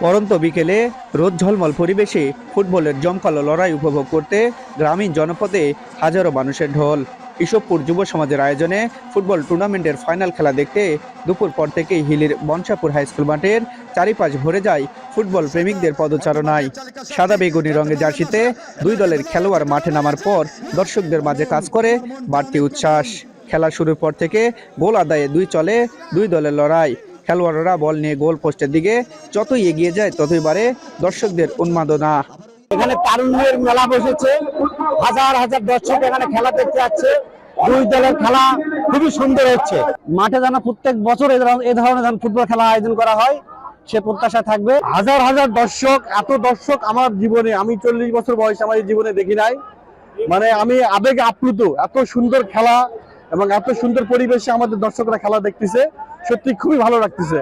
পরন্ত বিকেলে রোদ ঝলমল পরিবেশে ফুটবলের জমকালো লড়াই উপভোগ করতে গ্রামীণ জনপদে হাজারো মানুষের ঢল। ইসবপুর যুব সমাজের আয়োজনে ফুটবল টুর্নামেন্টের ফাইনাল খেলা দেখতে দুপুর পর থেকেই হিলির বনশাপুর হাইস্কুল মাঠের চারিপাশ ভরে যায় ফুটবল প্রেমিকদের পদচারণায়। সাদা বেগুনি রঙের জার্সিতে দুই দলের খেলোয়াড় মাঠে নামার পর দর্শকদের মাঝে কাজ করে বাড়তি উচ্ছ্বাস। খেলা শুরুর পর থেকে গোল আদায়ে চলে দুই দলের লড়াই। খেলোয়াড়রা বল নিয়ে গোল পোস্টের দিকে যতই এগিয়ে যায় ততই বাড়ে দর্শকদের উন্মাদনা। এখানে তারুণ্যের মেলা বসেছে, হাজার হাজার দর্শক এখানে খেলা দেখতে যাচ্ছে। দুই দলের খেলা খুবই সুন্দর হচ্ছে। মাঠে যেন প্রত্যেক বছর এ ধরনের ফুটবল খেলা আয়োজন করা হয় সে প্রত্যাশা থাকবে। হাজার হাজার দর্শক, এত দর্শক আমার জীবনে, আমি 40 বছর বয়স, আমার জীবনে দেখি নাই। মানে আমি আবেগে আপ্লুত। এত সুন্দর খেলা এবং এত সুন্দর পরিবেশে আমাদের দর্শকরা খেলা দেখতেছে, সত্যি খুবই ভালো লাগতেছে।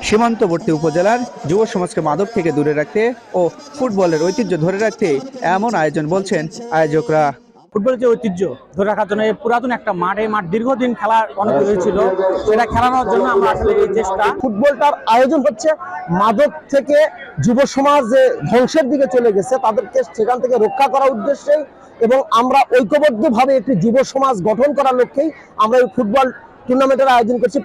সীমান্তবর্তী উপজেলার যুব সমাজকে মাদক থেকে দূরে রাখতে ও ফুটবলের ঐতিহ্য ধরে রাখতে এমন আয়োজন বলছেন আয়োজকরা। ফুটবলের যে ঐতিহ্য ধরে রাখার জন্য পুরাতন একটা মাঠ, এই মাঠ দীর্ঘদিন খেলার অনুভূতি হয়েছিল, সেটা খেলানোর জন্য আমরা আসলে এই চেষ্টা। ফুটবলটার আয়োজন হচ্ছে মাদক থেকে যুব সমাজ যে ধ্বংসের দিকে চলে গেছে তাদেরকে সেখান থেকে রক্ষা করার উদ্দেশ্যে এবং আমরা ঐক্যবদ্ধভাবে একটি যুব সমাজ গঠন করার লক্ষ্যেই আমরা এই ফুটবল টুর্নামেন্টের আয়োজন করছি।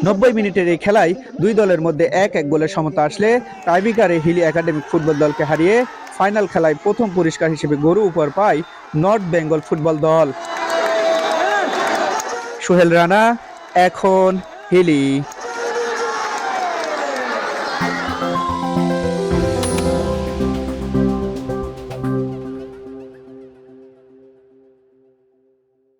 90 মিনিটের এই খেলায় দুই দলের মধ্যে এক গোলের সমতা আসলে টাইব্রেকারে হিলি একাডেমিক ফুটবল দলকে হারিয়ে ফাইনাল খেলায় প্রথম পুরস্কার হিসেবে গরু উপহার পায় নর্থ বেঙ্গল ফুটবল দল। সোহেল রানা, এখন হিলি।